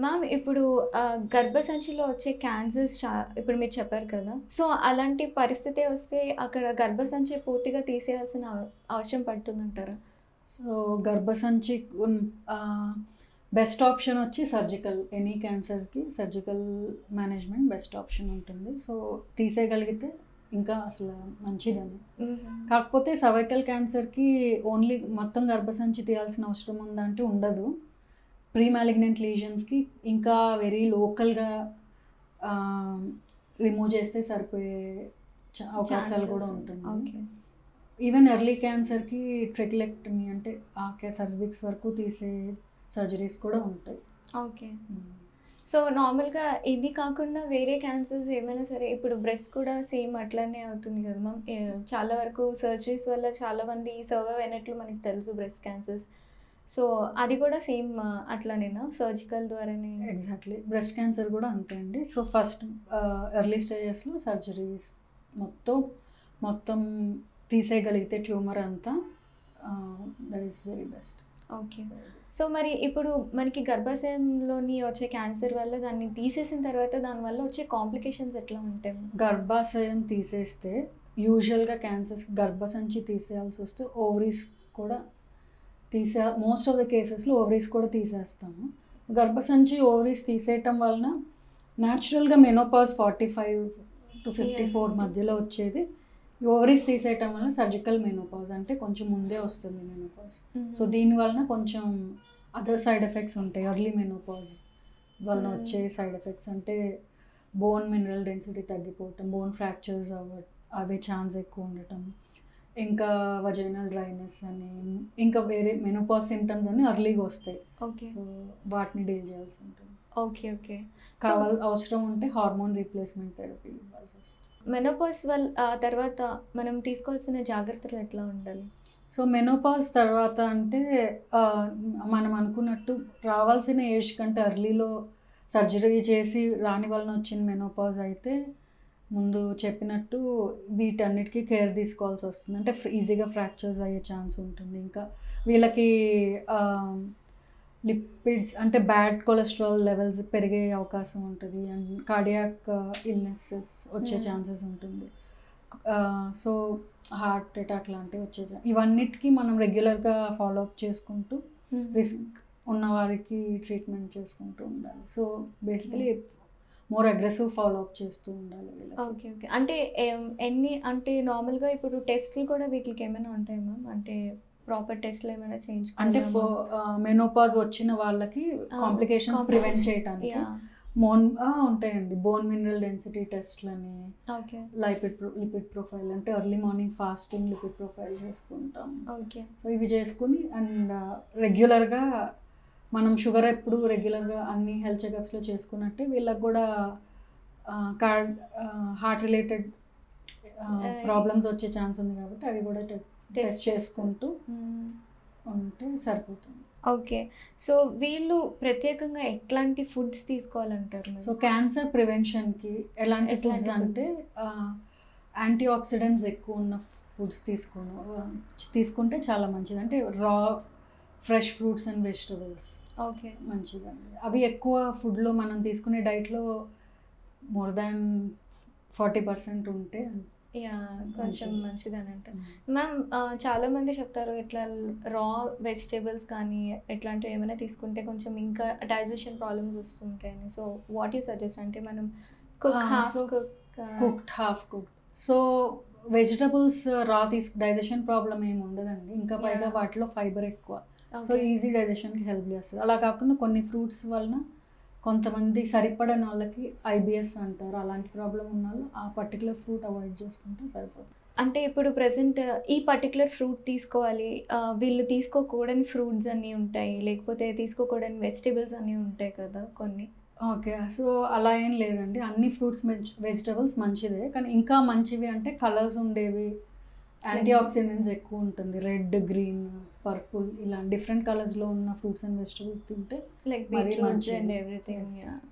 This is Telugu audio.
మ్యామ్ ఇప్పుడు గర్భసంచిలో వచ్చే క్యాన్సర్స్ ఇప్పుడు మీరు చెప్పారు కదా! సో, అలాంటి పరిస్థితి వస్తే అక్కడ గర్భసంచి పూర్తిగా తీసేయాల్సిన అవసరం పడుతుందంటారా? సో, గర్భసంచి ఆహ్, బెస్ట్ ఆప్షన్ వచ్చి సర్జికల్. ఎనీ క్యాన్సర్‌కి సర్జికల్ మేనేజ్‌మెంట్ బెస్ట్ ఆప్షన్ ఉంటుంది. సో, తీసేయగలిగితే ఇంకా అసలు మంచిదని. హుహు. కాకపోతే సర్వైకల్ క్యాన్సర్‌కి ఓన్లీ మొత్తం గర్భసంచి తీయాల్సిన అవసరం ఉందా అంటే ఉండదు. ప్రీ మాలిగ్నెంట్ లీజన్స్‌కి ఇంకా వెరీ లోకల్‌గా ఆహ్, రిమూవ్ చేస్తే సరిపోయే అవకాశాలు కూడా ఉంటుంది. ఓకే. ఈవెన్ ఎర్లీ క్యాన్సర్‌కి ట్రెకిలెక్టమీ అంటే సర్విక్స్ వరకు తీసే సర్జరీస్ కూడా ఉంటాయి. ఓకే. సో, నార్మల్‌గా ఇది కాకుండా వేరే క్యాన్సర్స్ ఏమైనా సరే ఇప్పుడు బ్రెస్ట్ కూడా సేమ్ అట్లనే అవుతుంది కదా మ్యామ్. చాలా వరకు సర్జరీస్ వల్ల చాలామంది సర్వైవ్ అయినట్లు మనకు తెలుసు బ్రెస్ట్ క్యాన్సర్స్. సో, అది కూడా సేమ్ అట్లనేనా? సర్జికల్ ద్వారానే ఎగ్జాక్ట్‌లీ. బ్రెస్ట్ క్యాన్సర్ కూడా అంతే అండి. సో, ఫస్ట్ ఎర్లీ స్టేజెస్‌లో సర్జరీస్ మొత్తం మొత్తం తీసేయగలిగితే ట్యూమర్ అంతా that is very best. Okay. So, మరి ఇప్పుడు మనకి గర్భాశయంలోని వచ్చే క్యాన్సర్ వల్ల దాన్ని తీసేసిన తర్వాత దానివల్ల వచ్చే కాంప్లికేషన్స్ ఎట్లా ఉంటాయి? గర్భాశయం తీసేస్తే యూజువల్‌గా క్యాన్సర్స్ గర్భసంచి తీసేయాల్సొస్తే ఓవరీస్ కూడా మోస్ట్ ఆఫ్ ద కేసెస్‌లో ఓవరీస్ కూడా తీసేస్తాము. గర్భసంచి ఓవరీస్ తీసేయటం వలన న్యాచురల్‌గా మెనోపాజ్ 45-54 మధ్యలో వచ్చేది. ఓవరీస్ తీసేయటం వలన సర్జికల్ మెనోపాజ్ అంటే కొంచెం ముందే వస్తుంది మెనోపాజ్. సో, దీని వలన కొంచెం అదర్ సైడ్ ఎఫెక్ట్స్ ఉంటాయి. ఎర్లీ మెనోపాజ్ వలన వచ్చే సైడ్ ఎఫెక్ట్స్ అంటే బోన్ మినరల్ డెన్సిటీ తగ్గిపోవటం, బోన్ ఫ్రాక్చర్స్ అవే ఛాన్స్ ఎక్కువ ఉండటం, ఇంకా వజైనల్ డ్రైనెస్ అని, ఇంకా వేరే మెనోపాజ్ సింప్టమ్స్ అన్నీ ఎర్లీగా వస్తాయి. ఓకే. సో, వాటిని డీల్ చేయాల్సి ఉంటుంది. ఓకే. ఓకే. అవసరం ఉంటే హార్మోన్ రీప్లేస్మెంట్ థెరపీ ఇవ్వాల్సి వస్తుంది. మెనోపాజ్ తర్వాత మనం తీసుకోవాల్సిన జాగ్రత్తలు ఎట్లా ఉండాలి? సో, మెనోపాజ్ తర్వాత అంటే మనం అనుకున్నట్టు రావాల్సిన ఏజ్ కంటే ఎర్లీలో సర్జరీ చేసి రాని వలన వచ్చిన మెనోపాజ్ అయితే ముందు చెప్పినట్టు వీటన్నిటికీ కేర్ తీసుకోవాల్సి వస్తుంది. అంటే ఈజీగా ఫ్రాక్చర్స్ అయ్యే ఛాన్స్ ఉంటుంది. ఇంకా వీళ్ళకి లిపిడ్స్ అంటే బ్యాడ్ కొలెస్ట్రాల్ లెవెల్స్ పెరిగే అవకాశం ఉంటుంది. అండ్ కార్డియాక్ ఇల్నెసెస్ వచ్చే ఛాన్సెస్ ఉంటుంది. సో, హార్ట్ అటాక్ లాంటివి వచ్చేది. ఇవన్నిటికీ మనం రెగ్యులర్గా ఫాలో అప్ చేసుకుంటూ రిస్క్ ఉన్న వారికి ట్రీట్మెంట్ చేసుకుంటూ ఉండాలి. So, basically more aggressive follow up చేస్తూ ఉండాలి వీళ్ళకి. ఓకే. ఓకే. అంటే అంటే నార్మల్‌గా ఇప్పుడు టెస్టులు కూడా వీటికి ఏమైనా ఉంటాయా మ్యామ్? అంటే ప్రాపర్ టెస్టులు ఏమైనా అంటే చేయించుకోవాలా? మెనోపాజ్ వచ్చిన వాళ్ళకి కాంప్లికేషన్స్ ప్రివెంట్ చేయడానికి యాహ్! ఉంటాయండి. బోన్ మినరల్ డెన్సిటీ టెస్ట్‌లని, ఓకే. లిపిడ్ ప్రొఫైల్ అంటే early morning fasting lipid profile చేసుకుంటాం. ఓకే. సో, ఇవి చేసుకుని అండ్ రెగ్యులర్గా మనం షుగర్ ఎప్పుడు రెగ్యులర్గా అన్ని హెల్త్ చెకప్స్‌లో చేసుకున్నట్టే వీళ్ళకి కూడా హార్ట్ రిలేటెడ్ ప్రాబ్లమ్స్ వచ్చే ఛాన్స్ ఉంది కాబట్టి అవి కూడా టెస్ట్ చేసుకుంటూ ఉంటే సరిపోతుంది. ఓకే. సో, వీళ్ళు ప్రత్యేకంగా ఎట్లాంటి ఫుడ్స్ తీసుకోవాలంటారు మరి? సో, క్యాన్సర్ ప్రివెన్షన్‌కి ఎలాంటి ఫుడ్స్ అంటే యాంటీ ఆక్సిడెంట్స్ ఎక్కువ ఉన్న ఫుడ్స్ తీసుకుంటే చాలా మంచిది. అంటే fresh fruits and vegetables okay. మంచిదండి. అవి ఎక్కువ ఫుడ్‌లో మనం తీసుకునే డైట్‌లో మోర్ దాన్ 40% ఉంటే యాహ్! కొంచెం మంచిదనంటారు. మ్యామ్ చాలామంది చెప్తారు ఇట్లా రా వెజిటబుల్స్ కానీ ఇట్లాంటివి ఏమైనా తీసుకుంటే కొంచెం ఇంకా డైజెషన్ ప్రాబ్లమ్స్ వస్తుంటాయని. So, what you suggest? అంటే మనం half cooked, half cooked. So, vegetables digestion problem ఏమి ఉండదండి. ఇంకా పైగా వాటిలో ఫైబర్ ఎక్కువ. సో, ఈజీ డైజెషన్‌కి హెల్ప్ చేస్తది. అలా కాకుండా కొన్ని ఫ్రూట్స్ వలన కొంతమంది సరిపడని వాళ్ళకి ఐబిఎస్ అంటారు. అలాంటి ప్రాబ్లమ్ ఉన్నవాళ్ళు ఆ పర్టికులర్ ఫ్రూట్ అవాయిడ్ చేసుకుంటే సరిపోతుంది. అంటే ఇప్పుడు ప్రెజెంట్ ఈ పర్టిక్యులర్ ఫ్రూట్ తీసుకోవాలి. వీళ్ళు తీసుకోకూడని ఫ్రూట్స్ అన్నీ ఉంటాయి. లేకపోతే తీసుకోకూడని వెజిటబుల్స్ అన్నీ ఉంటాయి కదా కొన్ని. ఓకే. సో, అలా ఏం లేదండి. అన్ని ఫ్రూట్స్ వెజిటబుల్స్ మంచిదే. కానీ ఇంకా మంచివి అంటే కలర్స్ ఉండేవి, యాంటీ ఆక్సిడెంట్స్ ఎక్కువ ఉంటుంది. రెడ్, గ్రీన్, పర్పుల్ ఇలా డిఫరెంట్ కలర్స్‌లో ఉన్న ఫ్రూట్స్ అండ్ వెజిటబుల్స్ తింటే లైక్ మరీ బీట్రూట్స్ మంచిది. And everything. యెస్. యాహ్!